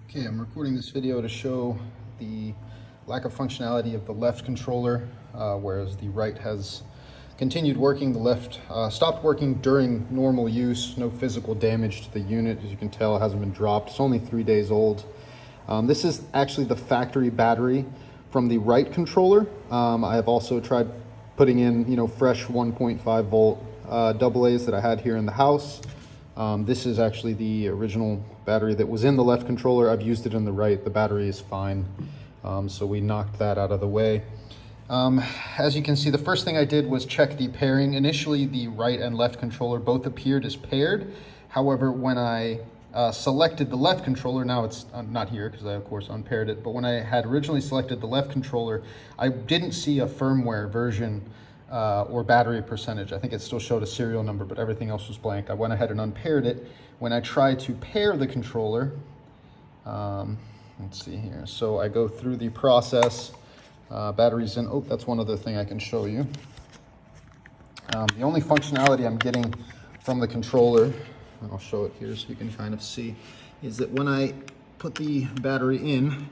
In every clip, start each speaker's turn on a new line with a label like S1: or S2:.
S1: Okay, I'm recording this video to show the lack of functionality of the left controller, whereas the right has continued working. The left stopped working during normal use. No physical damage to the unit. As you can tell, it hasn't been dropped. It's only 3 days old. This is actually the factory battery from the right controller. I have also tried putting in, fresh 1.5 volt AA's that I had here in the house. This is actually the original battery that was in the left controller. I've used it in the right. The battery is fine. So we knocked that out of the way. As you can see, the first thing I did was check the pairing. Initially, the right and left controller both appeared as paired. However, when I selected the left controller, now it's not here because I of course unpaired it, but when I had originally selected the left controller, I didn't see a firmware version or battery percentage. I think it still showed a serial number, but everything else was blank. I went ahead and unpaired it. When I tried to pair the controller, let's see here. So I go through the process, batteries in. Oh, that's one other thing I can show you. The only functionality I'm getting from the controller, and I'll show it here so you can kind of see, is that when I put the battery in,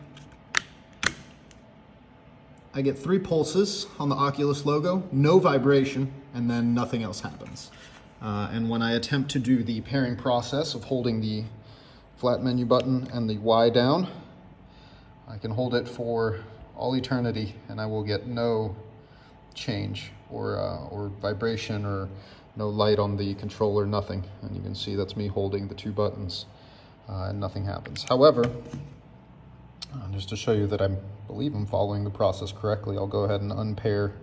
S1: I get 3 pulses on the Oculus logo, no vibration, and then nothing else happens. And when I attempt to do the pairing process of holding the flat menu button and the Y down, I can hold it for all eternity and I will get no change or vibration or no light on the controller, nothing. And you can see that's me holding the 2 buttons and nothing happens. However, just to show you that I believe I'm following the process correctly, I'll go ahead and unpair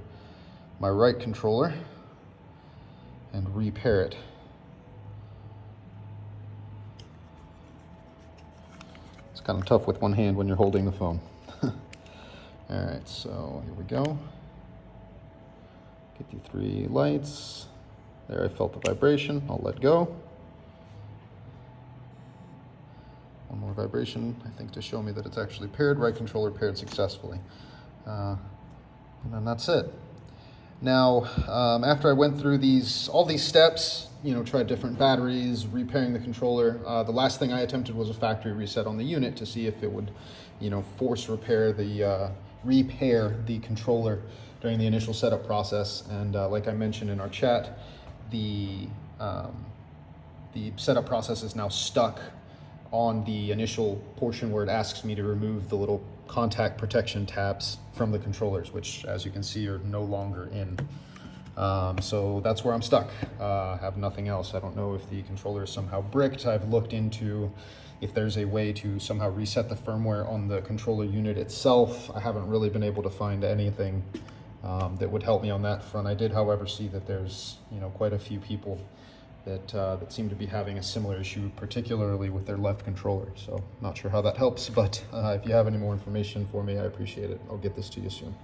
S1: my right controller and repair it. It's kind of tough with one hand when you're holding the phone. All right, so here we go. Get the 3 lights. There, I felt the vibration. I'll let go. One more vibration, I think, to show me that it's actually paired. Right controller paired successfully. And then that's it. Now, after I went through all these steps, tried different batteries, repairing the controller, the last thing I attempted was a factory reset on the unit to see if it would, force repair the controller during the initial setup process. And like I mentioned in our chat, the setup process is now stuck on the initial portion where it asks me to remove the little contact protection tabs from the controllers, which, as you can see, are no longer in. So that's where I'm stuck. I have nothing else. I don't know if the controller is somehow bricked. I've looked into if there's a way to somehow reset the firmware on the controller unit itself. I haven't really been able to find anything that would help me on that front. I did, however, see that there's quite a few people that seem to be having a similar issue, particularly with their left controller. So not sure how that helps, but if you have any more information for me, I appreciate it. I'll get this to you soon.